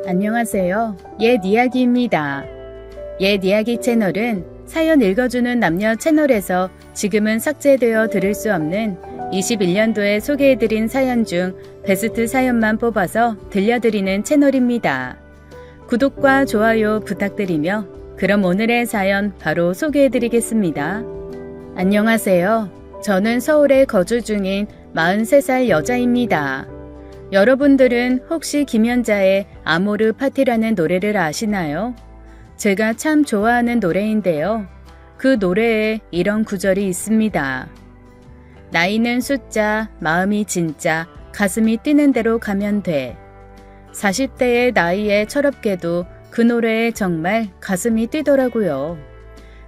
안녕하세요. 옛 이야기입니다. 옛 이야기 채널은 사연 읽어주는 남녀 채널에서 지금은 삭제되어 들을 수 없는 21년도에 소개해드린 사연 중 베스트 사연만 뽑아서 들려드리는 채널입니다. 구독과 좋아요 부탁드리며 그럼 오늘의 사연 바로 소개해드리겠습니다. 안녕하세요. 저는 서울에 거주 중인 43살 여자입니다. 여러분들은 혹시 김연자의 아모르 파티라는 노래를 아시나요? 제가 참 좋아하는 노래인데요. 그 노래에 이런 구절이 있습니다. 나이는 숫자, 마음이 진짜, 가슴이 뛰는 대로 가면 돼. 40대의 나이에 철없게도 그 노래에 정말 가슴이 뛰더라고요.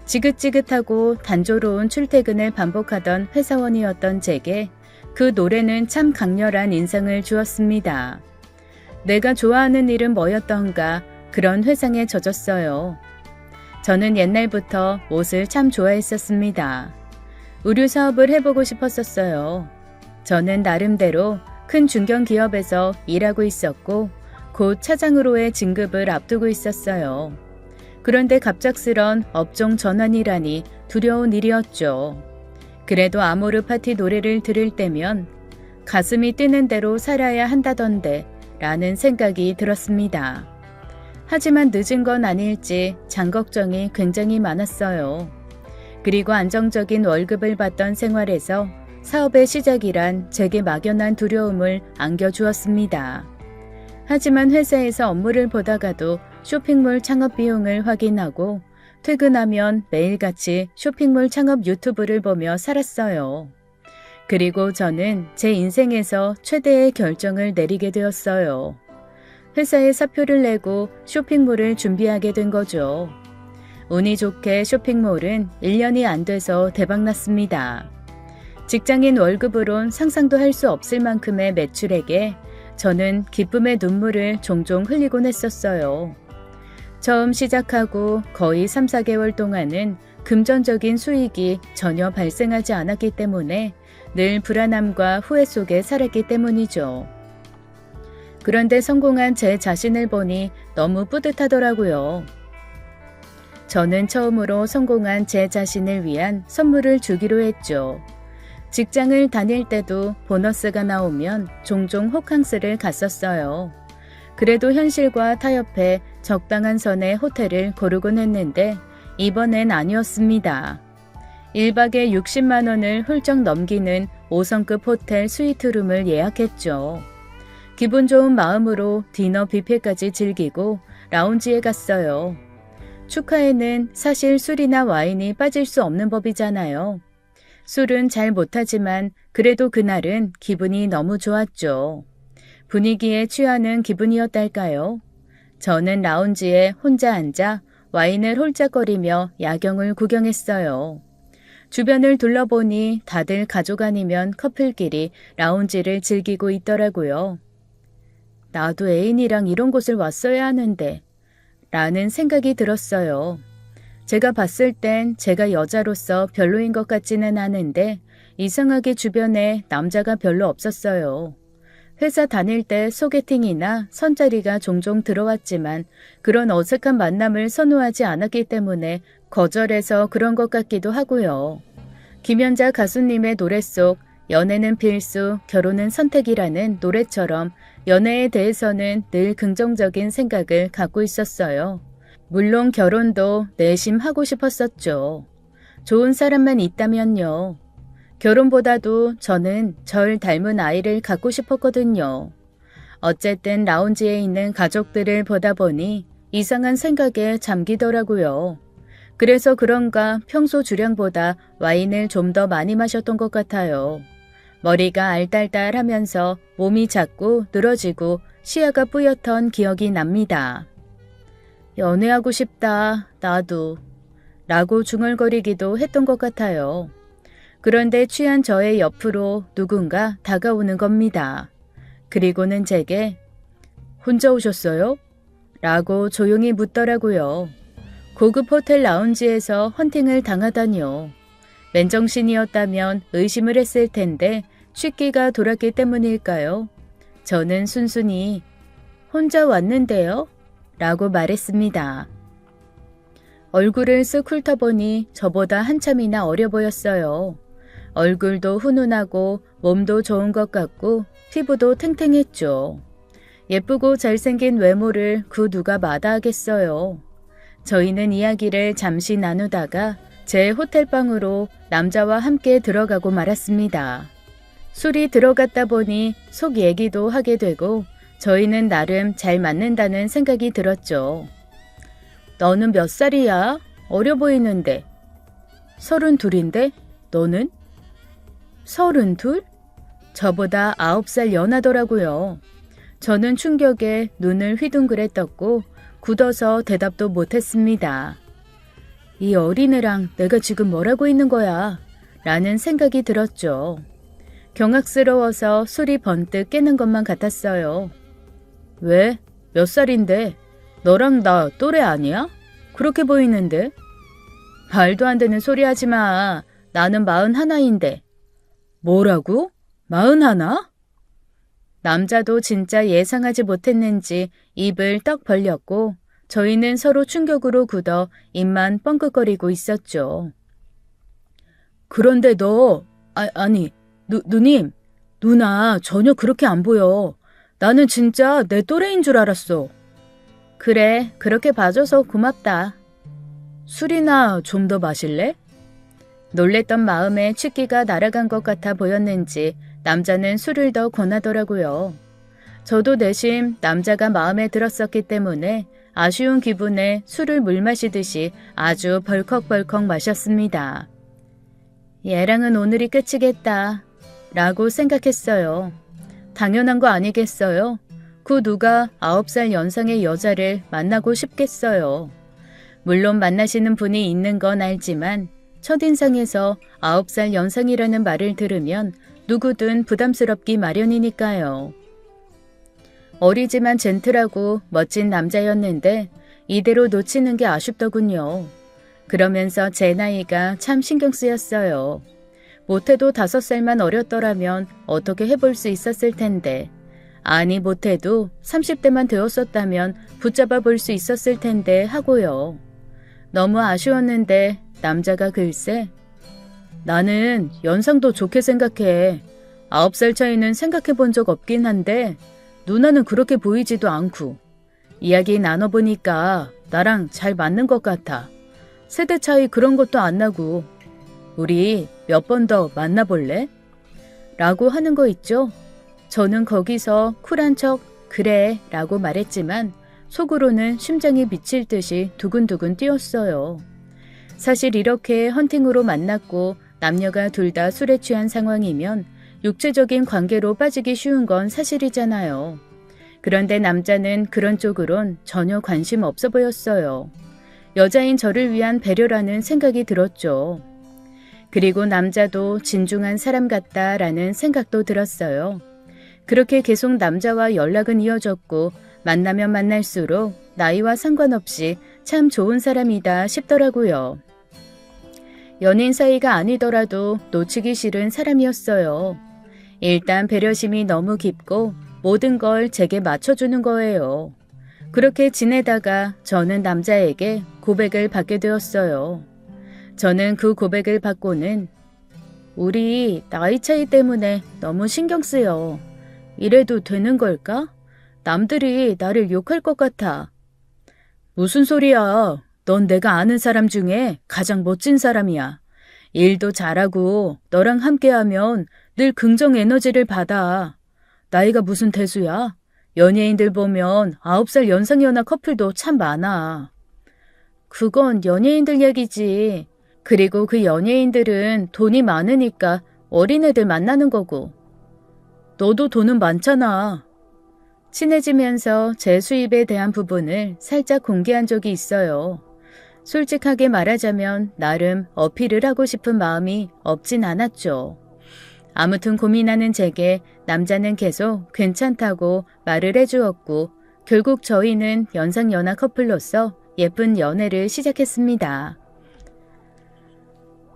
지긋지긋하고 단조로운 출퇴근을 반복하던 회사원이었던 제게 그 노래는 참 강렬한 인상을 주었습니다. 내가 좋아하는 일은 뭐였던가 그런 회상에 젖었어요. 저는 옛날부터 옷을 참 좋아했었습니다. 의류 사업을 해보고 싶었었어요. 저는 나름대로 큰 중견기업에서 일하고 있었고 곧 차장으로의 진급을 앞두고 있었어요. 그런데 갑작스런 업종 전환이라니 두려운 일이었죠. 그래도 아모르 파티 노래를 들을 때면 가슴이 뛰는 대로 살아야 한다던데 라는 생각이 들었습니다. 하지만 늦은 건 아닐지 장 걱정이 굉장히 많았어요. 그리고 안정적인 월급을 받던 생활에서 사업의 시작이란 제게 막연한 두려움을 안겨주었습니다. 하지만 회사에서 업무를 보다가도 쇼핑몰 창업 비용을 확인하고 퇴근하면 매일같이 쇼핑몰 창업 유튜브를 보며 살았어요. 그리고 저는 제 인생에서 최대의 결정을 내리게 되었어요. 회사에 사표를 내고 쇼핑몰을 준비하게 된 거죠. 운이 좋게 쇼핑몰은 1년이 안 돼서 대박났습니다. 직장인 월급으론 상상도 할 수 없을 만큼의 매출액에 저는 기쁨의 눈물을 종종 흘리곤 했었어요. 처음 시작하고 거의 3, 4개월 동안은 금전적인 수익이 전혀 발생하지 않았기 때문에 늘 불안함과 후회 속에 살았기 때문이죠. 그런데 성공한 제 자신을 보니 너무 뿌듯하더라고요. 저는 처음으로 성공한 제 자신을 위한 선물을 주기로 했죠. 직장을 다닐 때도 보너스가 나오면 종종 호캉스를 갔었어요. 그래도 현실과 타협해 적당한 선의 호텔을 고르곤 했는데 이번엔 아니었습니다. 1박에 60만 원을 훌쩍 넘기는 5성급 호텔 스위트룸을 예약했죠. 기분 좋은 마음으로 디너 뷔페까지 즐기고 라운지에 갔어요. 축하에는 사실 술이나 와인이 빠질 수 없는 법이잖아요. 술은 잘 못하지만 그래도 그날은 기분이 너무 좋았죠. 분위기에 취하는 기분이었달까요? 저는 라운지에 혼자 앉아 와인을 홀짝거리며 야경을 구경했어요. 주변을 둘러보니 다들 가족 아니면 커플끼리 라운지를 즐기고 있더라고요. 나도 애인이랑 이런 곳을 왔어야 하는데 라는 생각이 들었어요. 제가 봤을 땐 제가 여자로서 별로인 것 같지는 않은데 이상하게 주변에 남자가 별로 없었어요. 회사 다닐 때 소개팅이나 선자리가 종종 들어왔지만 그런 어색한 만남을 선호하지 않았기 때문에 거절해서 그런 것 같기도 하고요. 김연자 가수님의 노래 속 연애는 필수, 결혼은 선택이라는 노래처럼 연애에 대해서는 늘 긍정적인 생각을 갖고 있었어요. 물론 결혼도 내심 하고 싶었었죠. 좋은 사람만 있다면요. 결혼보다도 저는 절 닮은 아이를 갖고 싶었거든요. 어쨌든 라운지에 있는 가족들을 보다 보니 이상한 생각에 잠기더라고요. 그래서 그런가 평소 주량보다 와인을 좀 더 많이 마셨던 것 같아요. 머리가 알딸딸하면서 몸이 자꾸 늘어지고 시야가 뿌옇던 기억이 납니다. 연애하고 싶다, 나도. 라고 중얼거리기도 했던 것 같아요. 그런데 취한 저의 옆으로 누군가 다가오는 겁니다. 그리고는 제게 혼자 오셨어요? 라고 조용히 묻더라고요. 고급 호텔 라운지에서 헌팅을 당하다니요. 맨정신이었다면 의심을 했을 텐데 취기가 돌았기 때문일까요? 저는 순순히 혼자 왔는데요. 라고 말했습니다. 얼굴을 쓱 훑어보니 저보다 한참이나 어려 보였어요. 얼굴도 훈훈하고 몸도 좋은 것 같고 피부도 탱탱했죠. 예쁘고 잘생긴 외모를 그 누가 마다하겠어요. 저희는 이야기를 잠시 나누다가 제 호텔방으로 남자와 함께 들어가고 말았습니다. 술이 들어갔다 보니 속 얘기도 하게 되고 저희는 나름 잘 맞는다는 생각이 들었죠. 너는 몇 살이야? 어려 보이는데. 32인데? 너는? 32? 저보다 9살 연하더라고요. 저는 충격에 눈을 휘둥그레 떴고 굳어서 대답도 못했습니다. 이 어린애랑 내가 지금 뭘 하고 있는 거야? 라는 생각이 들었죠. 경악스러워서 술이 번뜩 깨는 것만 같았어요. 왜? 몇 살인데? 너랑 나 또래 아니야? 그렇게 보이는데? 말도 안 되는 소리 하지 마. 나는 41인데. 뭐라고? 41? 남자도 진짜 예상하지 못했는지 입을 떡 벌렸고 저희는 서로 충격으로 굳어 입만 뻥긋거리고 있었죠. 그런데 너, 아니, 누님, 누나 전혀 그렇게 안 보여. 나는 진짜 내 또래인 줄 알았어. 그래, 그렇게 봐줘서 고맙다. 술이나 좀 더 마실래? 놀랬던 마음에 취기가 날아간 것 같아 보였는지 남자는 술을 더 권하더라고요. 저도 내심 남자가 마음에 들었었기 때문에 아쉬운 기분에 술을 물 마시듯이 아주 벌컥벌컥 마셨습니다. 얘랑은 오늘이 끝이겠다 라고 생각했어요. 당연한 거 아니겠어요? 그 누가 9살 연상의 여자를 만나고 싶겠어요. 물론 만나시는 분이 있는 건 알지만 첫인상에서 9살 연상이라는 말을 들으면 누구든 부담스럽기 마련이니까요. 어리지만 젠틀하고 멋진 남자였는데 이대로 놓치는 게 아쉽더군요. 그러면서 제 나이가 참 신경 쓰였어요. 못해도 5살만 어렸더라면 어떻게 해볼 수 있었을 텐데. 아니 못해도 30대만 되었었다면 붙잡아 볼 수 있었을 텐데 하고요. 너무 아쉬웠는데 남자가 글쎄 나는 연상도 좋게 생각해. 9살 차이는 생각해 본 적 없긴 한데 누나는 그렇게 보이지도 않고 이야기 나눠보니까 나랑 잘 맞는 것 같아. 세대 차이 그런 것도 안 나고 우리 몇 번 더 만나볼래? 라고 하는 거 있죠? 저는 거기서 쿨한 척 그래 라고 말했지만 속으로는 심장이 미칠 듯이 두근두근 뛰었어요. 사실 이렇게 헌팅으로 만났고 남녀가 둘 다 술에 취한 상황이면 육체적인 관계로 빠지기 쉬운 건 사실이잖아요. 그런데 남자는 그런 쪽으론 전혀 관심 없어 보였어요. 여자인 저를 위한 배려라는 생각이 들었죠. 그리고 남자도 진중한 사람 같다라는 생각도 들었어요. 그렇게 계속 남자와 연락은 이어졌고 만나면 만날수록 나이와 상관없이 참 좋은 사람이다 싶더라고요. 연인 사이가 아니더라도 놓치기 싫은 사람이었어요. 일단 배려심이 너무 깊고 모든 걸 제게 맞춰주는 거예요. 그렇게 지내다가 저는 남자에게 고백을 받게 되었어요. 저는 그 고백을 받고는 우리 나이 차이 때문에 너무 신경 쓰여. 이래도 되는 걸까? 남들이 나를 욕할 것 같아. 무슨 소리야. 넌 내가 아는 사람 중에 가장 멋진 사람이야. 일도 잘하고 너랑 함께하면 늘 긍정 에너지를 받아. 나이가 무슨 대수야? 연예인들 보면 9살 연상연하 커플도 참 많아. 그건 연예인들 얘기지. 그리고 그 연예인들은 돈이 많으니까 어린애들 만나는 거고. 너도 돈은 많잖아. 친해지면서 제 수입에 대한 부분을 살짝 공개한 적이 있어요. 솔직하게 말하자면 나름 어필을 하고 싶은 마음이 없진 않았죠. 아무튼 고민하는 제게 남자는 계속 괜찮다고 말을 해주었고 결국 저희는 연상연하 커플로서 예쁜 연애를 시작했습니다.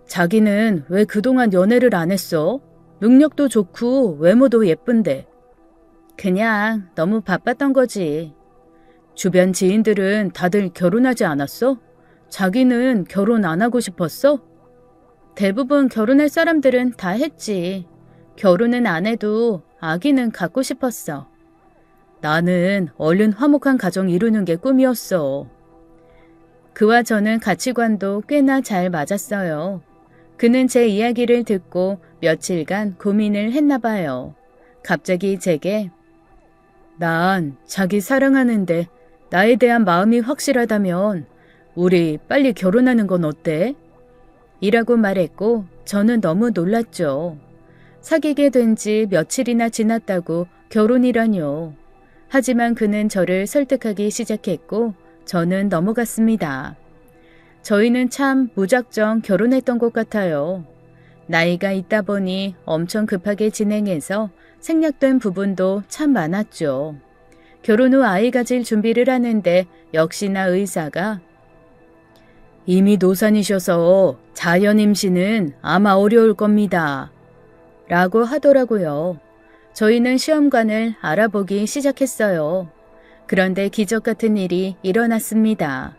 자기는 왜 그동안 연애를 안 했어? 능력도 좋고 외모도 예쁜데. 그냥 너무 바빴던 거지. 주변 지인들은 다들 결혼하지 않았어? 자기는 결혼 안 하고 싶었어? 대부분 결혼할 사람들은 다 했지. 결혼은 안 해도 아기는 갖고 싶었어. 나는 얼른 화목한 가정 이루는 게 꿈이었어. 그와 저는 가치관도 꽤나 잘 맞았어요. 그는 제 이야기를 듣고 며칠간 고민을 했나 봐요. 갑자기 제게 난 자기 사랑하는데 나에 대한 마음이 확실하다면 우리 빨리 결혼하는 건 어때? 이라고 말했고 저는 너무 놀랐죠. 사귀게 된 지 며칠이나 지났다고 결혼이라뇨. 하지만 그는 저를 설득하기 시작했고 저는 넘어갔습니다. 저희는 참 무작정 결혼했던 것 같아요. 나이가 있다 보니 엄청 급하게 진행해서 생략된 부분도 참 많았죠. 결혼 후 아이 가질 준비를 하는데 역시나 의사가 이미 노산이셔서 자연 임신은 아마 어려울 겁니다. 라고 하더라고요. 저희는 시험관을 알아보기 시작했어요. 그런데 기적 같은 일이 일어났습니다.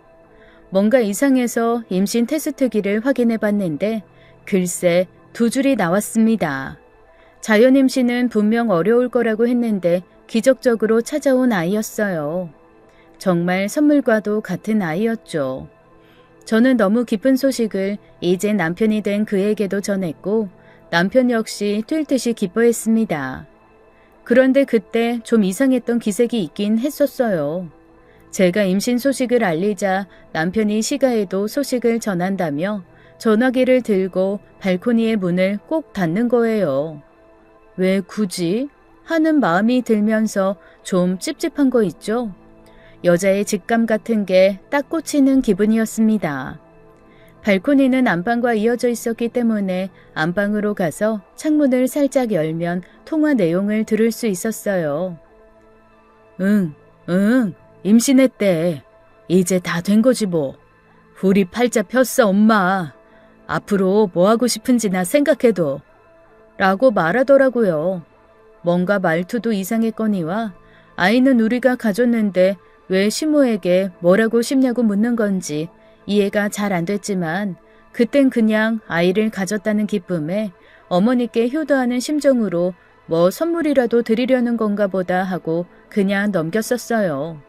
뭔가 이상해서 임신 테스트기를 확인해 봤는데 글쎄 2줄이 나왔습니다. 자연 임신은 분명 어려울 거라고 했는데 기적적으로 찾아온 아이였어요. 정말 선물과도 같은 아이였죠. 저는 너무 기쁜 소식을 이제 남편이 된 그에게도 전했고 남편 역시 뛸 듯이 기뻐했습니다. 그런데 그때 좀 이상했던 기색이 있긴 했었어요. 제가 임신 소식을 알리자 남편이 시가에도 소식을 전한다며 전화기를 들고 발코니의 문을 꼭 닫는 거예요. 왜 굳이? 하는 마음이 들면서 좀 찝찝한 거 있죠? 여자의 직감 같은 게 딱 꽂히는 기분이었습니다. 발코니는 안방과 이어져 있었기 때문에 안방으로 가서 창문을 살짝 열면 통화 내용을 들을 수 있었어요. 응, 임신했대. 이제 다 된 거지 뭐. 우리 팔자 폈어 엄마. 앞으로 뭐 하고 싶은지나 생각해도. 라고 말하더라고요. 뭔가 말투도 이상했거니와 아이는 우리가 가졌는데 왜 시모에게 뭐라고 싶냐고 묻는 건지 이해가 잘 안 됐지만 그땐 그냥 아이를 가졌다는 기쁨에 어머니께 효도하는 심정으로 뭐 선물이라도 드리려는 건가 보다 하고 그냥 넘겼었어요.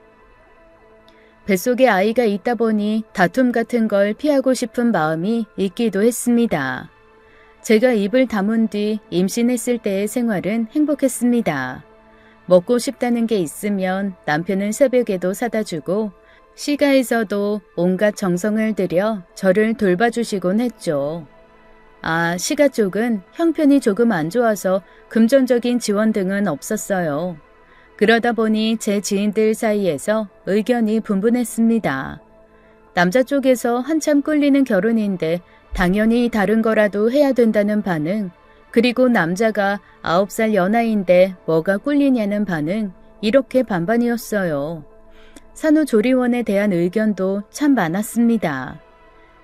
뱃속에 아이가 있다 보니 다툼 같은 걸 피하고 싶은 마음이 있기도 했습니다. 제가 입을 다문 뒤 임신했을 때의 생활은 행복했습니다. 먹고 싶다는 게 있으면 남편은 새벽에도 사다 주고 시가에서도 온갖 정성을 들여 저를 돌봐주시곤 했죠. 아, 시가 쪽은 형편이 조금 안 좋아서 금전적인 지원 등은 없었어요. 그러다 보니 제 지인들 사이에서 의견이 분분했습니다. 남자 쪽에서 한참 끌리는 결혼인데 당연히 다른 거라도 해야 된다는 반응, 그리고 남자가 9살 연하인데 뭐가 꿀리냐는 반응, 이렇게 반반이었어요. 산후조리원에 대한 의견도 참 많았습니다.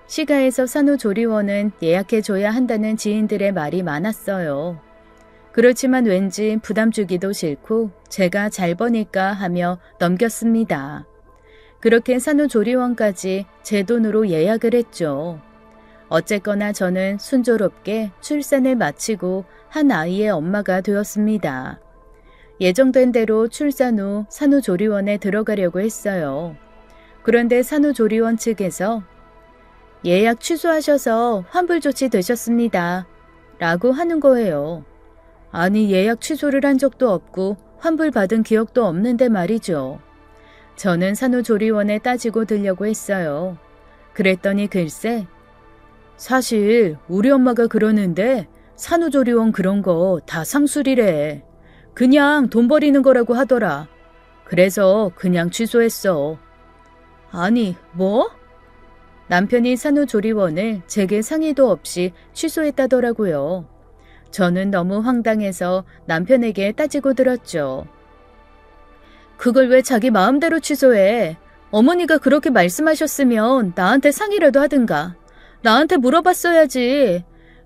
시가에서 산후조리원은 예약해줘야 한다는 지인들의 말이 많았어요. 그렇지만 왠지 부담 주기도 싫고 제가 잘 버니까 하며 넘겼습니다. 그렇게 산후조리원까지 제 돈으로 예약을 했죠. 어쨌거나 저는 순조롭게 출산을 마치고 한 아이의 엄마가 되었습니다. 예정된 대로 출산 후 산후조리원에 들어가려고 했어요. 그런데 산후조리원 측에서 예약 취소하셔서 환불 조치 되셨습니다. 라고 하는 거예요. 아니 예약 취소를 한 적도 없고 환불 받은 기억도 없는데 말이죠. 저는 산후조리원에 따지고 들려고 했어요. 그랬더니 글쎄 사실 우리 엄마가 그러는데 산후조리원 그런 거 다 상술이래. 그냥 돈 버리는 거라고 하더라. 그래서 그냥 취소했어. 아니 뭐? 남편이 산후조리원을 제게 상의도 없이 취소했다더라고요. 저는 너무 황당해서 남편에게 따지고 들었죠. 그걸 왜 자기 마음대로 취소해? 어머니가 그렇게 말씀하셨으면 나한테 상의라도 하든가. 나한테 물어봤어야지.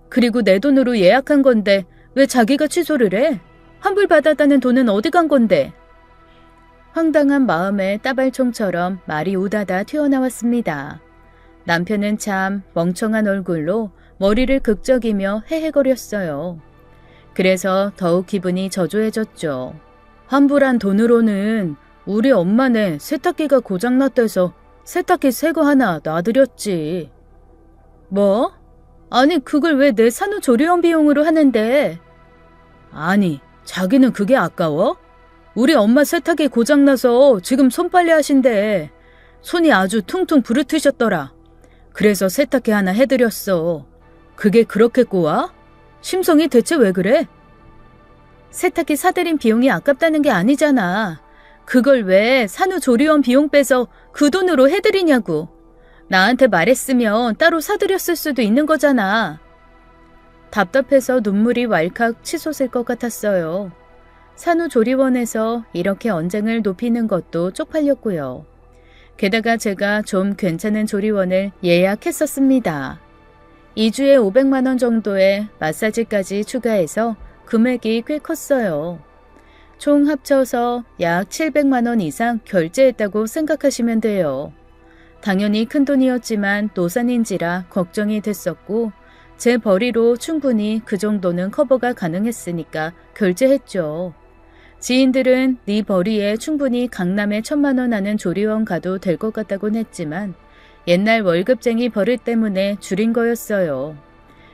그리고 내 돈으로 예약한 건데 왜 자기가 취소를 해? 환불받았다는 돈은 어디 간 건데? 황당한 마음에 따발총처럼 말이 우다다 튀어나왔습니다. 남편은 참 멍청한 얼굴로 머리를 극적이며 헤헤거렸어요. 그래서 더욱 기분이 저조해졌죠. 환불한 돈으로는 우리 엄마네 세탁기가 고장났대서 세탁기 새 거 하나 놔드렸지. 뭐? 아니 그걸 왜 내 산후조리원 비용으로 하는데? 아니 자기는 그게 아까워? 우리 엄마 세탁기 고장나서 지금 손빨래 하신대. 손이 아주 퉁퉁 부르트셨더라. 그래서 세탁기 하나 해드렸어. 그게 그렇게 꼬아? 심성이 대체 왜 그래? 세탁기 사들인 비용이 아깝다는 게 아니잖아. 그걸 왜 산후조리원 비용 빼서 그 돈으로 해드리냐고. 나한테 말했으면 따로 사드렸을 수도 있는 거잖아. 답답해서 눈물이 왈칵 치솟을 것 같았어요. 산후조리원에서 이렇게 언쟁을 높이는 것도 쪽팔렸고요. 게다가 제가 좀 괜찮은 조리원을 예약했었습니다. 2주에 500만 원 정도의 마사지까지 추가해서 금액이 꽤 컸어요. 총 합쳐서 약 700만 원 이상 결제했다고 생각하시면 돼요. 당연히 큰돈이었지만 노산인지라 걱정이 됐었고 제 벌이로 충분히 그 정도는 커버가 가능했으니까 결제했죠. 지인들은 네 벌이에 충분히 강남에 1000만 원 하는 조리원 가도 될 것 같다곤 했지만 옛날 월급쟁이 버릇 때문에 줄인 거였어요.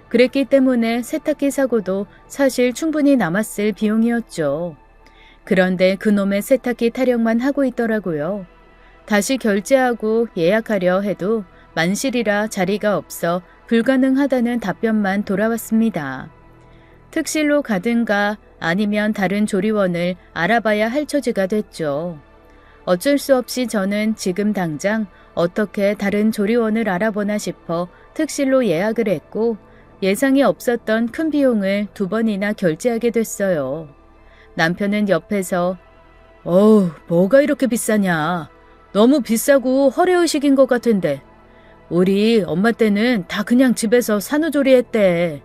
그랬기 때문에 세탁기 사고도 사실 충분히 남았을 비용이었죠. 그런데 그놈의 세탁기 타령만 하고 있더라고요. 다시 결제하고 예약하려 해도 만실이라 자리가 없어 불가능하다는 답변만 돌아왔습니다. 특실로 가든가 아니면 다른 조리원을 알아봐야 할 처지가 됐죠. 어쩔 수 없이 저는 지금 당장 어떻게 다른 조리원을 알아보나 싶어 특실로 예약을 했고 예상이 없었던 큰 비용을 2번이나 결제하게 됐어요. 남편은 옆에서 뭐가 이렇게 비싸냐. 너무 비싸고 허례의식인 것 같은데. 우리 엄마 때는 다 그냥 집에서 산후조리했대.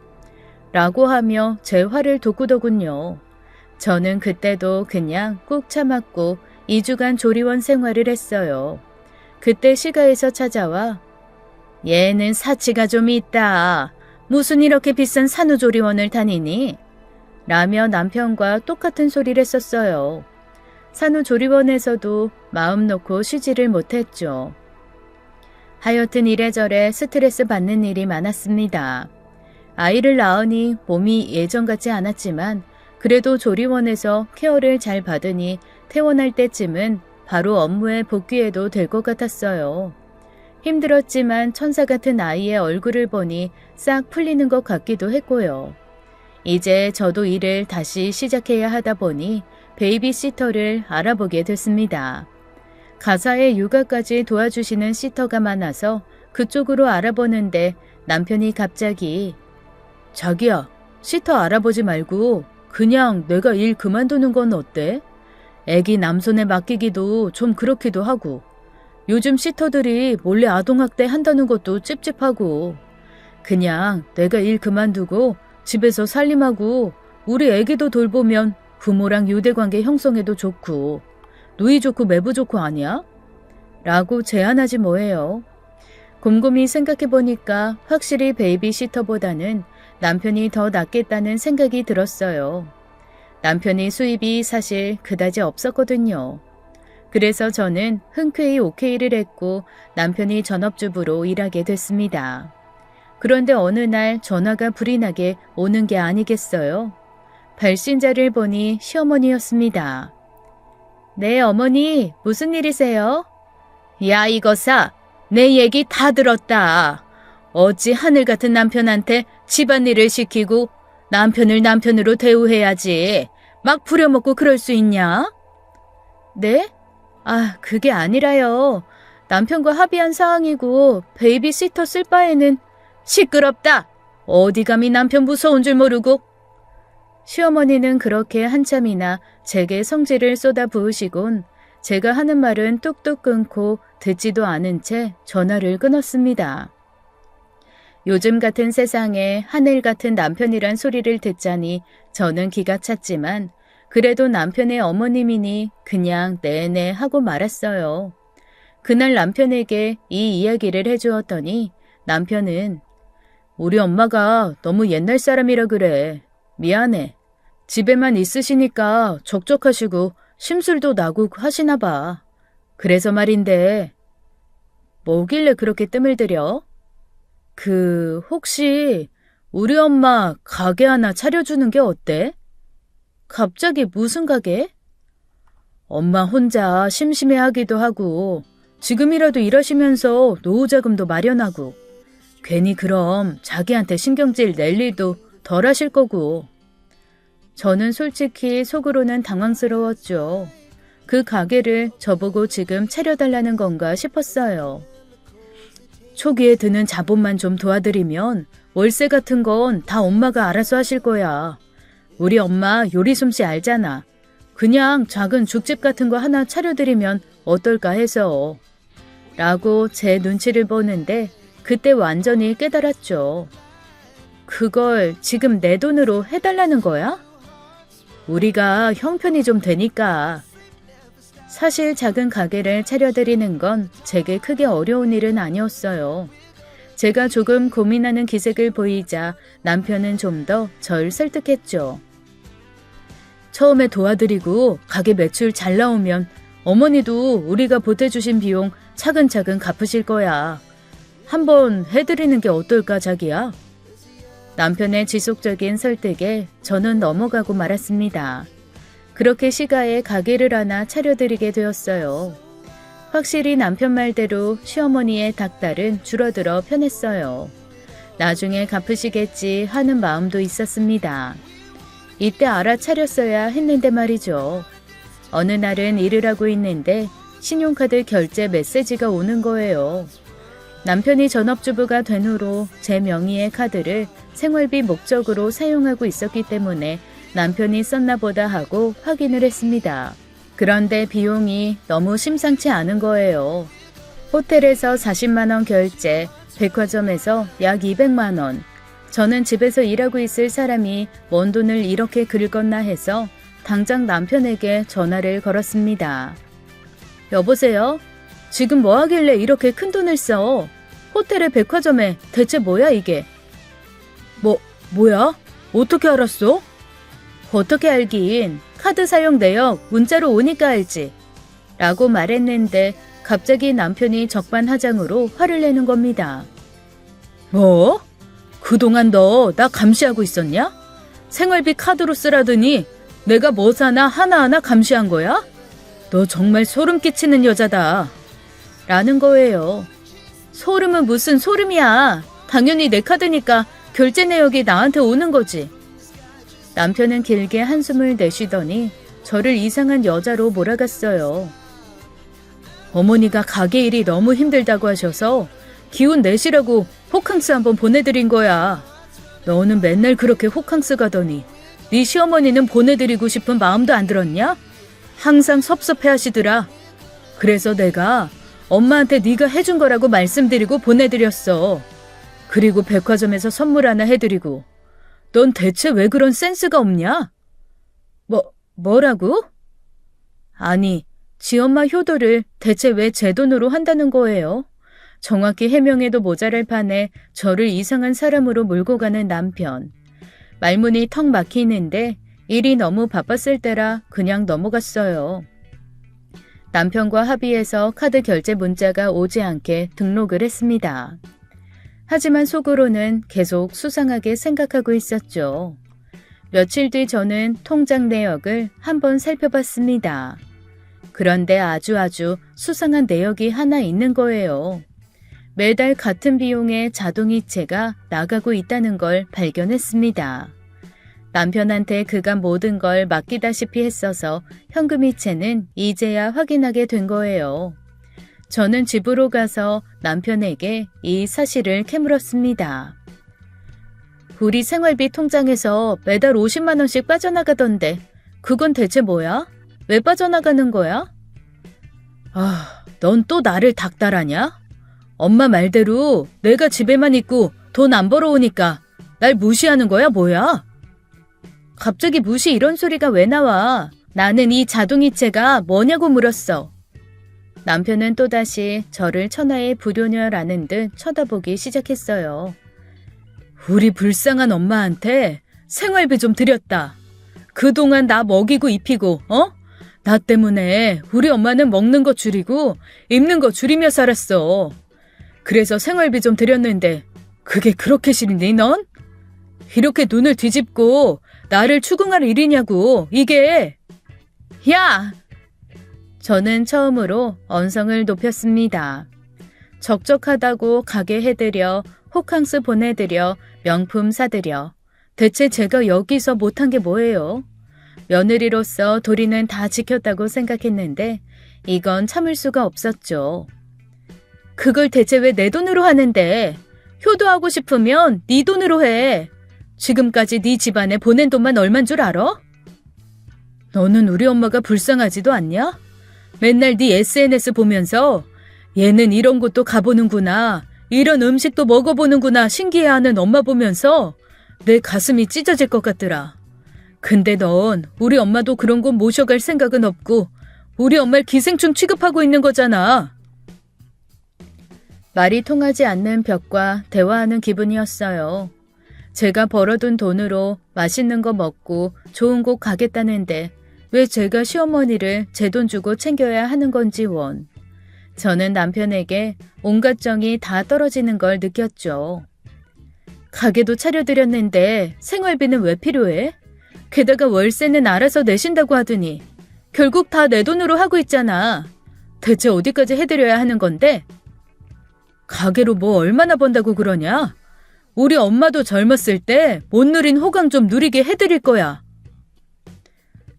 라고 하며 제 화를 돋구더군요. 저는 그때도 그냥 꾹 참았고 2주간 조리원 생활을 했어요. 그때 시가에서 찾아와 얘는 사치가 좀 있다. 무슨 이렇게 비싼 산후조리원을 다니니? 라며 남편과 똑같은 소리를 했었어요. 산후조리원에서도 마음 놓고 쉬지를 못했죠. 하여튼 이래저래 스트레스 받는 일이 많았습니다. 아이를 낳으니 몸이 예전 같지 않았지만 그래도 조리원에서 케어를 잘 받으니 퇴원할 때쯤은 바로 업무에 복귀해도 될 것 같았어요. 힘들었지만 천사 같은 아이의 얼굴을 보니 싹 풀리는 것 같기도 했고요. 이제 저도 일을 다시 시작해야 하다 보니 베이비시터를 알아보게 됐습니다. 가사에 육아까지 도와주시는 시터가 많아서 그쪽으로 알아보는데 남편이 갑자기 자기야, 시터 알아보지 말고 그냥 내가 일 그만두는 건 어때? 애기 남손에 맡기기도 좀 그렇기도 하고 요즘 시터들이 몰래 아동학대 한다는 것도 찝찝하고 그냥 내가 일 그만두고 집에서 살림하고 우리 애기도 돌보면 부모랑 유대관계 형성해도 좋고 누이 좋고 매부 좋고 아니야? 라고 제안하지 뭐예요. 곰곰이 생각해보니까 확실히 베이비시터보다는 남편이 더 낫겠다는 생각이 들었어요. 남편이 수입이 사실 그다지 없었거든요. 그래서 저는 흔쾌히 오케이를 했고 남편이 전업주부로 일하게 됐습니다. 그런데 어느 날 전화가 불이 나게 오는 게 아니겠어요? 발신자를 보니 시어머니였습니다. 네, 어머니, 무슨 일이세요? 야, 이거사, 내 얘기 다 들었다. 어찌 하늘 같은 남편한테 집안일을 시키고 남편을 남편으로 대우해야지. 막 부려먹고 그럴 수 있냐? 네? 그게 아니라요. 남편과 합의한 사항이고 베이비시터 쓸 바에는 시끄럽다. 어디 감히 남편 무서운 줄 모르고. 시어머니는 그렇게 한참이나 제게 성질을 쏟아 부으시곤 제가 하는 말은 뚝뚝 끊고 듣지도 않은 채 전화를 끊었습니다. 요즘 같은 세상에 하늘 같은 남편이란 소리를 듣자니 저는 기가 찼지만 그래도 남편의 어머님이니 그냥 네네 하고 말았어요. 그날 남편에게 이 이야기를 해주었더니 남편은 우리 엄마가 너무 옛날 사람이라 그래. 미안해. 집에만 있으시니까 적적하시고 심술도 나고 하시나 봐. 그래서 말인데 뭐길래 그렇게 뜸을 들여? 혹시 우리 엄마 가게 하나 차려주는 게 어때? 갑자기 무슨 가게? 엄마 혼자 심심해하기도 하고 지금이라도 일하시면서 노후자금도 마련하고 괜히 그럼 자기한테 신경질 낼 일도 덜 하실 거고. 저는 솔직히 속으로는 당황스러웠죠. 그 가게를 저보고 지금 차려달라는 건가 싶었어요. 초기에 드는 자본만 좀 도와드리면 월세 같은 건 다 엄마가 알아서 하실 거야. 우리 엄마 요리 솜씨 알잖아. 그냥 작은 죽집 같은 거 하나 차려드리면 어떨까 해서. 라고 제 눈치를 보는데 그때 완전히 깨달았죠. 그걸 지금 내 돈으로 해달라는 거야? 우리가 형편이 좀 되니까. 사실 작은 가게를 차려드리는 건 제게 크게 어려운 일은 아니었어요. 제가 조금 고민하는 기색을 보이자 남편은 좀 더 절 설득했죠. 처음에 도와드리고 가게 매출 잘 나오면 어머니도 우리가 보태주신 비용 차근차근 갚으실 거야. 한번 해드리는 게 어떨까 자기야? 남편의 지속적인 설득에 저는 넘어가고 말았습니다. 그렇게 시가에 가게를 하나 차려드리게 되었어요. 확실히 남편 말대로 시어머니의 닭달은 줄어들어 편했어요. 나중에 갚으시겠지 하는 마음도 있었습니다. 이때 알아차렸어야 했는데 말이죠. 어느 날은 일을 하고 있는데 신용카드 결제 메시지가 오는 거예요. 남편이 전업주부가 된 후로 제 명의의 카드를 생활비 목적으로 사용하고 있었기 때문에 남편이 썼나 보다 하고 확인을 했습니다. 그런데 비용이 너무 심상치 않은 거예요. 호텔에서 40만 원 결제, 백화점에서 약 200만 원. 저는 집에서 일하고 있을 사람이 뭔 돈을 이렇게 긁었나 해서 당장 남편에게 전화를 걸었습니다. 여보세요? 지금 뭐 하길래 이렇게 큰 돈을 써? 호텔에 백화점에 대체 뭐야 이게? 뭐야? 어떻게 알았어? 어떻게 알긴 카드 사용 내역 문자로 오니까 알지. 라고 말했는데 갑자기 남편이 적반하장으로 화를 내는 겁니다. 뭐? 그동안 너 나 감시하고 있었냐? 생활비 카드로 쓰라더니 내가 뭐 사나 하나하나 감시한 거야? 너 정말 소름 끼치는 여자다. 라는 거예요. 소름은 무슨 소름이야. 당연히 내 카드니까 결제 내역이 나한테 오는 거지. 남편은 길게 한숨을 내쉬더니 저를 이상한 여자로 몰아갔어요. 어머니가 가게 일이 너무 힘들다고 하셔서 기운 내시라고 호캉스 한번 보내드린 거야. 너는 맨날 그렇게 호캉스 가더니 네 시어머니는 보내드리고 싶은 마음도 안 들었냐? 항상 섭섭해 하시더라. 그래서 내가 엄마한테 네가 해준 거라고 말씀드리고 보내드렸어. 그리고 백화점에서 선물 하나 해드리고. 넌 대체 왜 그런 센스가 없냐? 뭐라고? 아니, 지엄마 효도를 대체 왜 제 돈으로 한다는 거예요? 정확히 해명해도 모자랄 판에 저를 이상한 사람으로 몰고 가는 남편. 말문이 턱 막히는데 일이 너무 바빴을 때라 그냥 넘어갔어요. 남편과 합의해서 카드 결제 문자가 오지 않게 등록을 했습니다. 하지만 속으로는 계속 수상하게 생각하고 있었죠. 며칠 뒤 저는 통장 내역을 한번 살펴봤습니다. 그런데 아주 수상한 내역이 하나 있는 거예요. 매달 같은 비용의 자동이체가 나가고 있다는 걸 발견했습니다. 남편한테 그간 모든 걸 맡기다시피 했어서 현금이체는 이제야 확인하게 된 거예요. 저는 집으로 가서 남편에게 이 사실을 캐물었습니다. 우리 생활비 통장에서 매달 50만 원씩 빠져나가던데 그건 대체 뭐야? 왜 빠져나가는 거야? 넌 또 나를 닥달하냐? 엄마 말대로 내가 집에만 있고 돈 안 벌어오니까 날 무시하는 거야 뭐야? 갑자기 무시 이런 소리가 왜 나와? 나는 이 자동이체가 뭐냐고 물었어. 남편은 또다시 저를 천하의 불효녀라는 듯 쳐다보기 시작했어요. 우리 불쌍한 엄마한테 생활비 좀 드렸다. 그동안 나 먹이고 입히고, 나 때문에 우리 엄마는 먹는 거 줄이고 입는 거 줄이며 살았어. 그래서 생활비 좀 드렸는데 그게 그렇게 싫니 넌? 이렇게 눈을 뒤집고 나를 추궁할 일이냐고 이게. 야! 저는 처음으로 언성을 높였습니다. 적적하다고 가게 해드려, 호캉스 보내드려, 명품 사드려. 대체 제가 여기서 못한 게 뭐예요? 며느리로서 도리는 다 지켰다고 생각했는데 이건 참을 수가 없었죠. 그걸 대체 왜 내 돈으로 하는데? 효도하고 싶으면 네 돈으로 해. 지금까지 네 집안에 보낸 돈만 얼만 줄 알아? 너는 우리 엄마가 불쌍하지도 않냐? 맨날 네 SNS 보면서 얘는 이런 곳도 가보는구나, 이런 음식도 먹어보는구나 신기해하는 엄마 보면서 내 가슴이 찢어질 것 같더라. 근데 넌 우리 엄마도 그런 곳 모셔갈 생각은 없고 우리 엄마를 기생충 취급하고 있는 거잖아. 말이 통하지 않는 벽과 대화하는 기분이었어요. 제가 벌어둔 돈으로 맛있는 거 먹고 좋은 곳 가겠다는데 왜 제가 시어머니를 제 돈 주고 챙겨야 하는 건지 원. 저는 남편에게 온갖 정이 다 떨어지는 걸 느꼈죠. 가게도 차려드렸는데 생활비는 왜 필요해? 게다가 월세는 알아서 내신다고 하더니 결국 다 내 돈으로 하고 있잖아. 대체 어디까지 해드려야 하는 건데? 가게로 뭐 얼마나 번다고 그러냐? 우리 엄마도 젊었을 때 못 누린 호강 좀 누리게 해드릴 거야.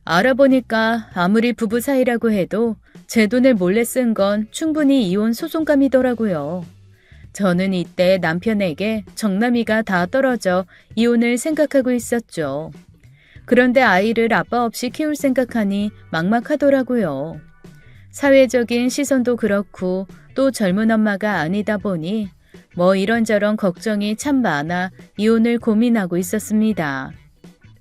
알아보니까 아무리 부부 사이라고 해도 제 돈을 몰래 쓴 건 충분히 이혼 소송감이더라고요. 저는 이때 남편에게 정남이가 다 떨어져 이혼을 생각하고 있었죠. 그런데 아이를 아빠 없이 키울 생각하니 막막하더라고요. 사회적인 시선도 그렇고 또 젊은 엄마가 아니다 보니 뭐 이런저런 걱정이 참 많아 이혼을 고민하고 있었습니다.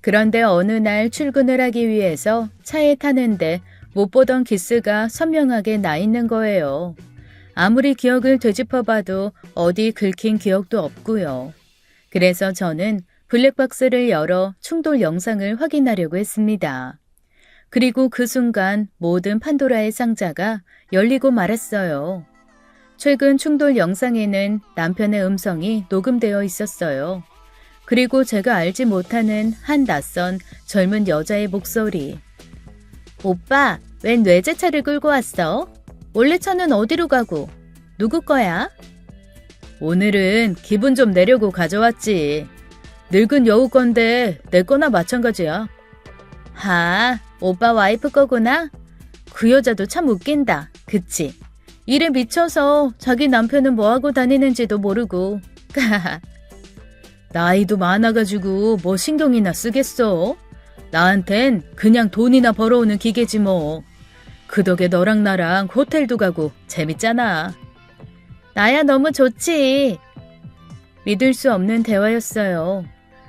그런데 어느 날 출근을 하기 위해서 차에 타는데 못 보던 기스가 선명하게 나 있는 거예요. 아무리 기억을 되짚어봐도 어디 긁힌 기억도 없고요. 그래서 저는 블랙박스를 열어 충돌 영상을 확인하려고 했습니다. 그리고 그 순간 모든 판도라의 상자가 열리고 말았어요. 최근 충돌 영상에는 남편의 음성이 녹음되어 있었어요. 그리고 제가 알지 못하는 한 낯선 젊은 여자의 목소리. 오빠, 웬 외제차를 끌고 왔어? 원래 차는 어디로 가고? 누구 거야? 오늘은 기분 좀 내려고 가져왔지. 늙은 여우 건데 내 거나 마찬가지야. 아, 오빠 와이프 거구나? 그 여자도 참 웃긴다. 그치? 일에 미쳐서 자기 남편은 뭐하고 다니는지도 모르고. 나이도 많아가지고 뭐 신경이나 쓰겠어? 나한텐 그냥 돈이나 벌어오는 기계지 뭐. 그 덕에 너랑 나랑 호텔도 가고 재밌잖아. 나야 너무 좋지. 믿을 수 없는 대화였어요.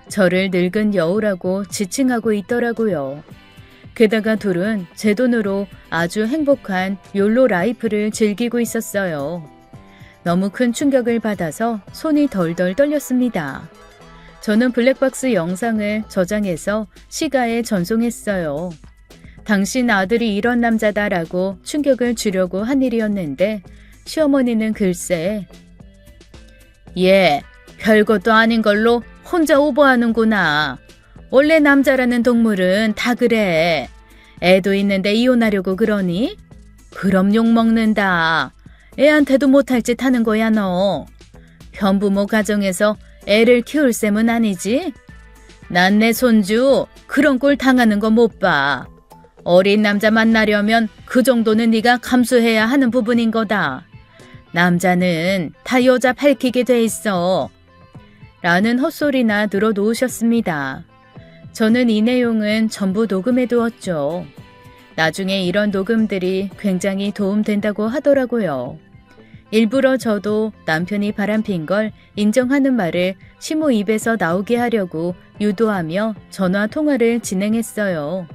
저를 늙은 여우라고 지칭하고 있더라고요. 게다가 둘은 제 돈으로 아주 행복한 욜로 라이프를 즐기고 있었어요. 너무 큰 충격을 받아서 손이 덜덜 떨렸습니다. 저는 블랙박스 영상을 저장해서 시가에 전송했어요. 당신 아들이 이런 남자다라고 충격을 주려고 한 일이었는데 시어머니는 글쎄, 별것도 아닌 걸로 혼자 오버하는구나. 원래 남자라는 동물은 다 그래. 애도 있는데 이혼하려고 그러니? 그럼 욕먹는다. 애한테도 못할 짓 하는 거야 너. 편부모 가정에서 애를 키울 셈은 아니지? 난 내 손주 그런 꼴 당하는 거 못 봐. 어린 남자 만나려면 그 정도는 네가 감수해야 하는 부분인 거다. 남자는 다 여자 밝히게 돼 있어. 라는 헛소리나 들어놓으셨습니다. 저는 이 내용은 전부 녹음해 두었죠. 나중에 이런 녹음들이 굉장히 도움된다고 하더라고요. 일부러 저도 남편이 바람핀 걸 인정하는 말을 시모 입에서 나오게 하려고 유도하며 전화 통화를 진행했어요.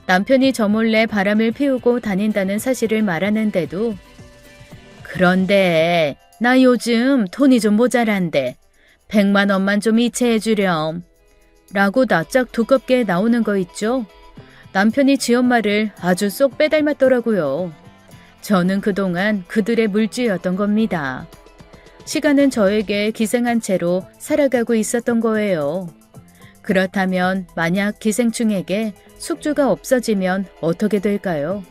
남편이 저 몰래 바람을 피우고 다닌다는 사실을 말하는데도 그런데 나 요즘 돈이 좀 모자란데 100만 원만 좀 이체해 주렴 라고 낯짝 두껍게 나오는 거 있죠. 남편이 지은 말을 아주 쏙 빼닮았더라고요. 저는 그동안 그들의 물주였던 겁니다. 시간은 저에게 기생한 채로 살아가고 있었던 거예요. 그렇다면 만약 기생충에게 숙주가 없어지면 어떻게 될까요?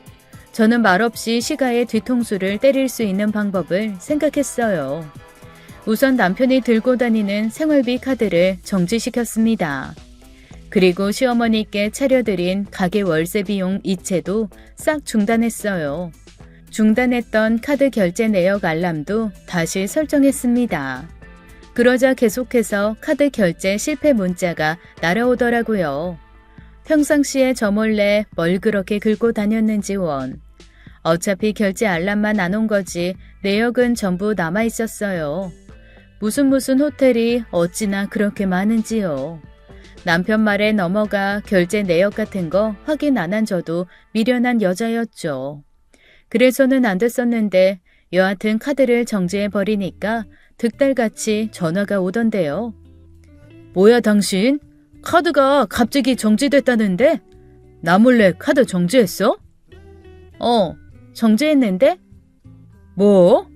저는 말없이 시가의 뒤통수를 때릴 수 있는 방법을 생각했어요. 우선 남편이 들고 다니는 생활비 카드를 정지시켰습니다. 그리고 시어머니께 차려드린 가게 월세 비용 이체도 싹 중단했어요. 중단했던 카드 결제 내역 알람도 다시 설정했습니다. 그러자 계속해서 카드 결제 실패 문자가 날아오더라고요. 평상시에 저 몰래 뭘 그렇게 긁고 다녔는지 원. 어차피 결제 알람만 안 온 거지 내역은 전부 남아 있었어요. 무슨 호텔이 어찌나 그렇게 많은지요. 남편 말에 넘어가 결제 내역 같은 거 확인 안 한 저도 미련한 여자였죠. 그래서는 안 됐었는데 여하튼 카드를 정지해버리니까 득달같이 전화가 오던데요. 뭐야 당신? 카드가 갑자기 정지됐다는데? 나 몰래 카드 정지했어? 정지했는데? 뭐?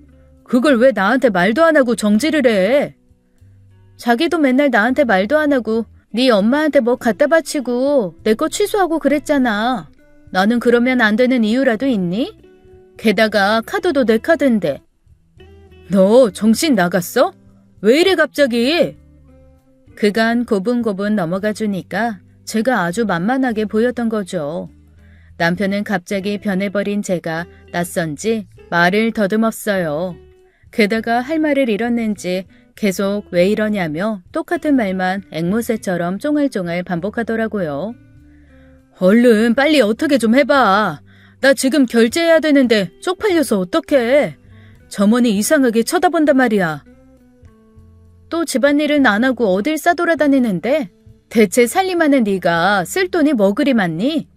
그걸 왜 나한테 말도 안 하고 정지를 해? 자기도 맨날 나한테 말도 안 하고 네 엄마한테 뭐 갖다 바치고 내 거 취소하고 그랬잖아. 나는 그러면 안 되는 이유라도 있니? 게다가 카드도 내 카드인데. 너 정신 나갔어? 왜 이래 갑자기? 그간 고분고분 넘어가 주니까 제가 아주 만만하게 보였던 거죠. 남편은 갑자기 변해버린 제가 낯선지 말을 더듬었어요. 게다가 할 말을 잃었는지 계속 왜 이러냐며 똑같은 말만 앵무새처럼 쫑알쫑알 반복하더라고요. 얼른 빨리 어떻게 좀 해봐. 나 지금 결제해야 되는데 쪽팔려서 어떡해. 점원이 이상하게 쳐다본단 말이야. 또 집안일은 안 하고 어딜 싸돌아다니는데 대체 살림하는 네가 쓸 돈이 뭐 그리 많니?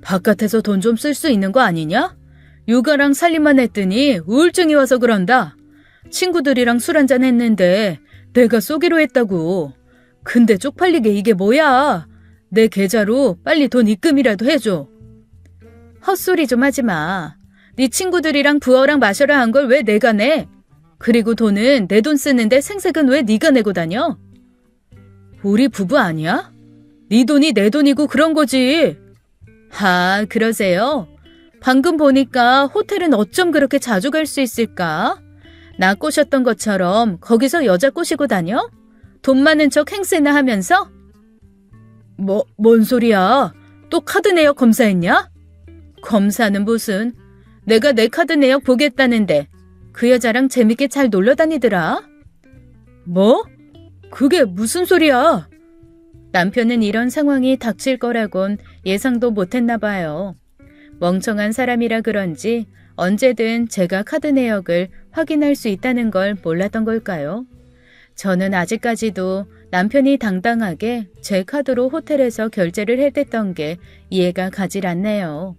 바깥에서 돈 좀 쓸 수 있는 거 아니냐? 육아랑 살림만 했더니 우울증이 와서 그런다. 친구들이랑 술 한잔 했는데 내가 쏘기로 했다고. 근데 쪽팔리게 이게 뭐야? 내 계좌로 빨리 돈 입금이라도 해줘. 헛소리 좀 하지 마. 네 친구들이랑 부어랑 마셔라 한 걸 왜 내가 내? 그리고 돈은 내 돈 쓰는데 생색은 왜 네가 내고 다녀? 우리 부부 아니야? 네 돈이 내 돈이고 그런 거지. 그러세요? 방금 보니까 호텔은 어쩜 그렇게 자주 갈 수 있을까? 나 꼬셨던 것처럼 거기서 여자 꼬시고 다녀? 돈 많은 척 행세나 하면서? 뭔 소리야? 또 카드 내역 검사했냐? 검사는 무슨? 내가 내 카드 내역 보겠다는데 그 여자랑 재밌게 잘 놀러 다니더라. 뭐? 그게 무슨 소리야? 남편은 이런 상황이 닥칠 거라곤 예상도 못했나 봐요. 멍청한 사람이라 그런지 언제든 제가 카드 내역을 확인할 수 있다는 걸 몰랐던 걸까요? 저는 아직까지도 남편이 당당하게 제 카드로 호텔에서 결제를 해댔던 게 이해가 가질 않네요.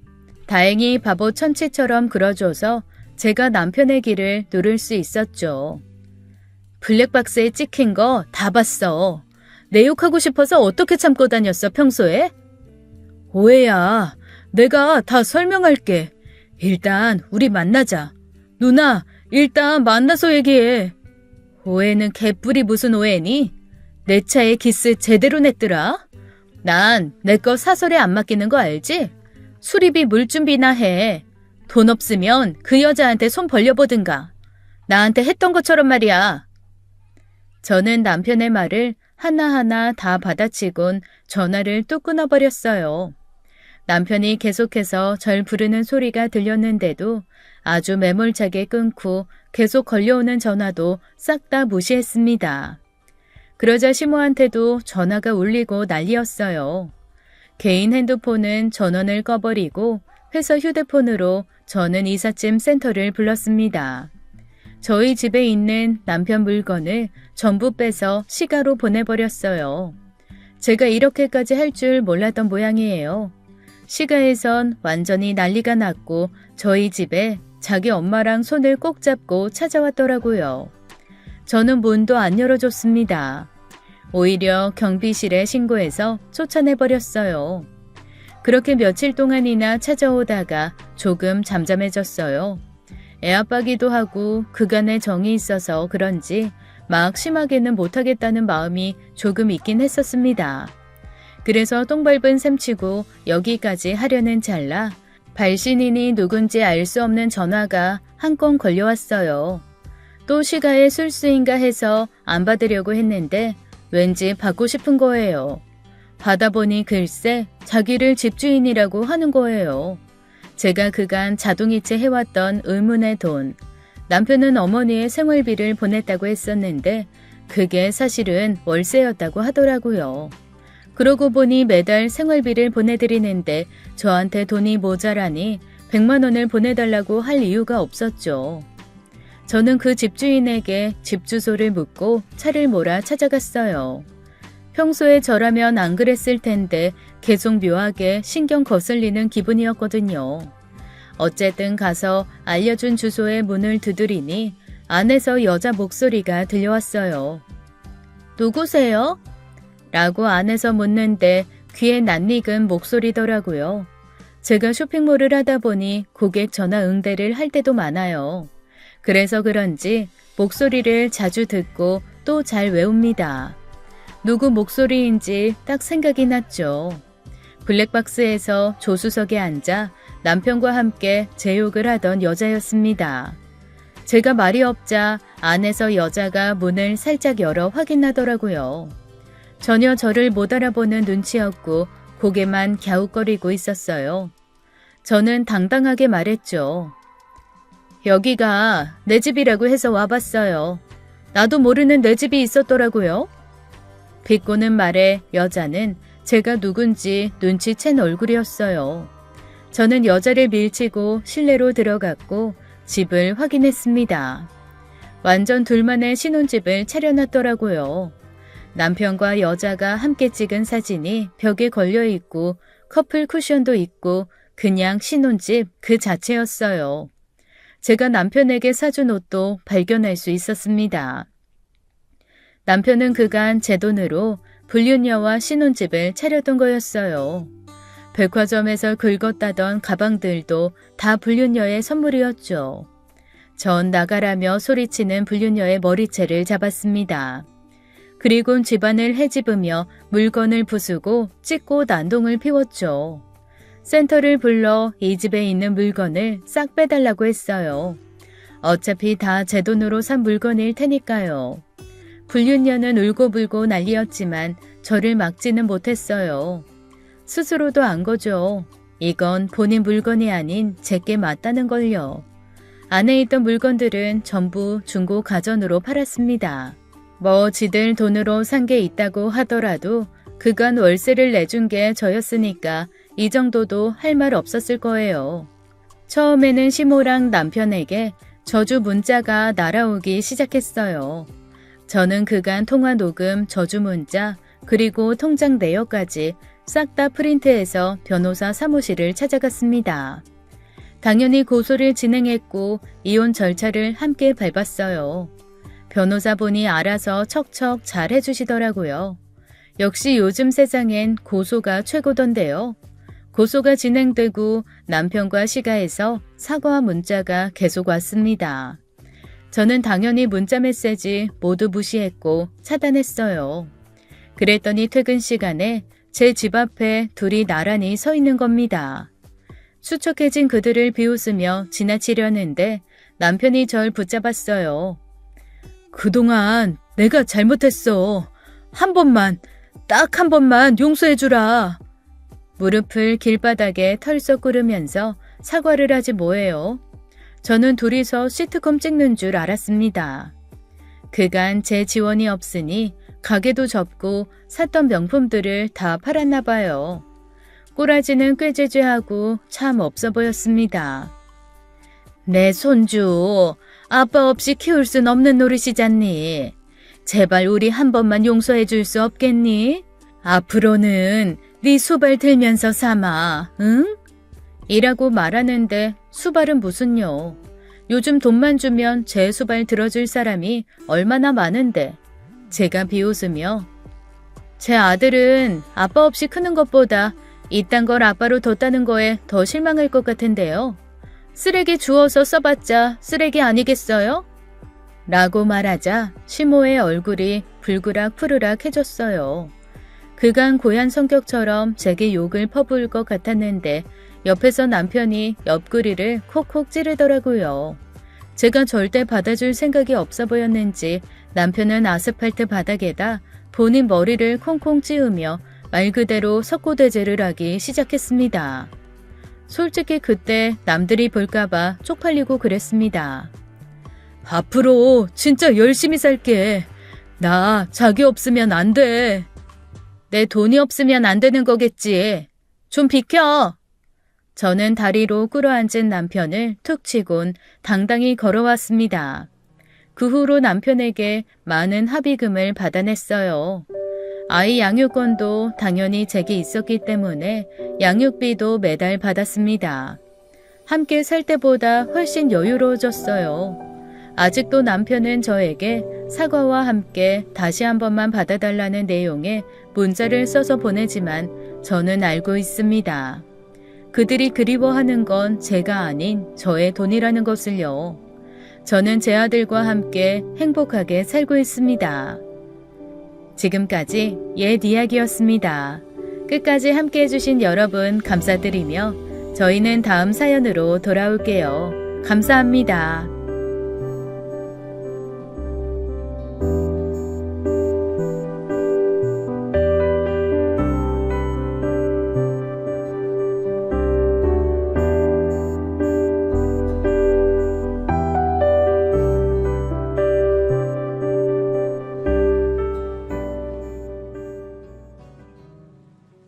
다행히 바보 천치처럼 그려줘서 제가 남편의 길을 누를 수 있었죠. 블랙박스에 찍힌 거 다 봤어. 내 욕하고 싶어서 어떻게 참고 다녔어 평소에? 오해야. 내가 다 설명할게. 일단 우리 만나자. 누나, 일단 만나서 얘기해. 오해는 개뿔이 무슨 오해니? 내 차에 기스 제대로 냈더라. 난 내 거 사설에 안 맡기는 거 알지? 수리비 물준비나 해. 돈 없으면 그 여자한테 손 벌려보든가. 나한테 했던 것처럼 말이야. 저는 남편의 말을 하나하나 다 받아치곤 전화를 뚝 끊어버렸어요. 남편이 계속해서 절 부르는 소리가 들렸는데도 아주 매몰차게 끊고 계속 걸려오는 전화도 싹 다 무시했습니다. 그러자 시모한테도 전화가 울리고 난리였어요. 개인 핸드폰은 전원을 꺼버리고 회사 휴대폰으로 저는 이삿짐 센터를 불렀습니다. 저희 집에 있는 남편 물건을 전부 빼서 시가로 보내버렸어요. 제가 이렇게까지 할 줄 몰랐던 모양이에요. 시가에선 완전히 난리가 났고 저희 집에 자기 엄마랑 손을 꼭 잡고 찾아왔더라고요. 저는 문도 안 열어줬습니다. 오히려 경비실에 신고해서 쫓아내버렸어요. 그렇게 며칠 동안이나 찾아오다가 조금 잠잠해졌어요. 애아빠기도 하고 그간의 정이 있어서 그런지 막 심하게는 못하겠다는 마음이 조금 있긴 했었습니다. 그래서 똥밟은 셈치고 여기까지 하려는 찰나 발신인이 누군지 알 수 없는 전화가 한 건 걸려왔어요. 또 시가의 술수인가 해서 안 받으려고 했는데 왠지 받고 싶은 거예요. 받아보니 글쎄 자기를 집주인이라고 하는 거예요. 제가 그간 자동이체 해왔던 의문의 돈, 남편은 어머니의 생활비를 보냈다고 했었는데 그게 사실은 월세였다고 하더라고요. 그러고 보니 매달 생활비를 보내드리는데 저한테 돈이 모자라니 100만 원을 보내달라고 할 이유가 없었죠. 저는 그 집주인에게 집 주소를 묻고 차를 몰아 찾아갔어요. 평소에 저라면 안 그랬을 텐데 계속 묘하게 신경 거슬리는 기분이었거든요. 어쨌든 가서 알려준 주소의 문을 두드리니 안에서 여자 목소리가 들려왔어요. 누구세요? 라고 안에서 묻는데 귀에 낯익은 목소리더라고요. 제가 쇼핑몰을 하다 보니 고객 전화 응대를 할 때도 많아요. 그래서 그런지 목소리를 자주 듣고 또 잘 외웁니다. 누구 목소리인지 딱 생각이 났죠. 블랙박스에서 조수석에 앉아 남편과 함께 제욕을 하던 여자였습니다. 제가 말이 없자 안에서 여자가 문을 살짝 열어 확인하더라고요. 전혀 저를 못 알아보는 눈치였고 고개만 갸웃거리고 있었어요. 저는 당당하게 말했죠. 여기가 내 집이라고 해서 와봤어요. 나도 모르는 내 집이 있었더라고요. 비꼬는 말에 여자는 제가 누군지 눈치챈 얼굴이었어요. 저는 여자를 밀치고 실내로 들어갔고 집을 확인했습니다. 완전 둘만의 신혼집을 차려놨더라고요. 남편과 여자가 함께 찍은 사진이 벽에 걸려있고 커플 쿠션도 있고 그냥 신혼집 그 자체였어요. 제가 남편에게 사준 옷도 발견할 수 있었습니다. 남편은 그간 제 돈으로 불륜녀와 신혼집을 차렸던 거였어요. 백화점에서 긁었다던 가방들도 다 불륜녀의 선물이었죠. 전 나가라며 소리치는 불륜녀의 머리채를 잡았습니다. 그리곤 집안을 헤집으며 물건을 부수고 찢고 난동을 피웠죠. 센터를 불러 이 집에 있는 물건을 싹 빼달라고 했어요. 어차피 다 제 돈으로 산 물건일 테니까요. 불륜녀는 울고불고 난리였지만 저를 막지는 못했어요. 스스로도 안 거죠. 이건 본인 물건이 아닌 제게 맞다는 걸요. 안에 있던 물건들은 전부 중고 가전으로 팔았습니다. 뭐 지들 돈으로 산 게 있다고 하더라도 그간 월세를 내준 게 저였으니까 이 정도도 할 말 없었을 거예요. 처음에는 시모랑 남편에게 저주 문자가 날아오기 시작했어요. 저는 그간 통화 녹음, 저주 문자, 그리고 통장 내역까지 싹 다 프린트해서 변호사 사무실을 찾아갔습니다. 당연히 고소를 진행했고 이혼 절차를 함께 밟았어요. 변호사분이 알아서 척척 잘 해주시더라고요. 역시 요즘 세상엔 고소가 최고던데요. 고소가 진행되고 남편과 시가에서 사과 문자가 계속 왔습니다. 저는 당연히 문자 메시지 모두 무시했고 차단했어요. 그랬더니 퇴근 시간에 제 집 앞에 둘이 나란히 서 있는 겁니다. 수척해진 그들을 비웃으며 지나치려는데 남편이 절 붙잡았어요. 그동안 내가 잘못했어. 한 번만, 딱 한 번만 용서해주라. 무릎을 길바닥에 털썩 꿇으면서 사과를 하지 뭐예요. 저는 둘이서 시트콤 찍는 줄 알았습니다. 그간 제 지원이 없으니 가게도 접고 샀던 명품들을 다 팔았나 봐요. 꼬라지는 꾀죄죄하고 참 없어 보였습니다. 내 손주, 아빠 없이 키울 순 없는 노릇이잖니. 제발 우리 한 번만 용서해 줄 수 없겠니? 앞으로는 네 수발 들면서 삼아, 응? 이라고 말하는데 수발은 무슨요? 요즘 돈만 주면 제 수발 들어줄 사람이 얼마나 많은데. 제가 비웃으며 제 아들은 아빠 없이 크는 것보다 이딴 걸 아빠로 뒀다는 거에 더 실망할 것 같은데요. 쓰레기 주워서 써봤자 쓰레기 아니겠어요? 라고 말하자 시모의 얼굴이 불그락 푸르락 해졌어요. 그간 고얀 성격처럼 제게 욕을 퍼부을 것 같았는데 옆에서 남편이 옆구리를 콕콕 찌르더라고요. 제가 절대 받아줄 생각이 없어 보였는지 남편은 아스팔트 바닥에다 본인 머리를 콩콩 찌우며 말 그대로 석고대죄를 하기 시작했습니다. 솔직히 그때 남들이 볼까봐 쪽팔리고 그랬습니다. 앞으로 진짜 열심히 살게. 나 자기 없으면 안 돼. 내 돈이 없으면 안 되는 거겠지. 좀 비켜. 저는 다리로 꿇어앉은 남편을 툭 치곤 당당히 걸어왔습니다. 그 후로 남편에게 많은 합의금을 받아냈어요. 아이 양육권도 당연히 제게 있었기 때문에 양육비도 매달 받았습니다. 함께 살 때보다 훨씬 여유로워졌어요. 아직도 남편은 저에게 사과와 함께 다시 한 번만 받아달라는 내용의 문자를 써서 보내지만 저는 알고 있습니다. 그들이 그리워하는 건 제가 아닌 저의 돈이라는 것을요. 저는 제 아들과 함께 행복하게 살고 있습니다. 지금까지 옛 이야기였습니다. 끝까지 함께 해주신 여러분 감사드리며 저희는 다음 사연으로 돌아올게요. 감사합니다.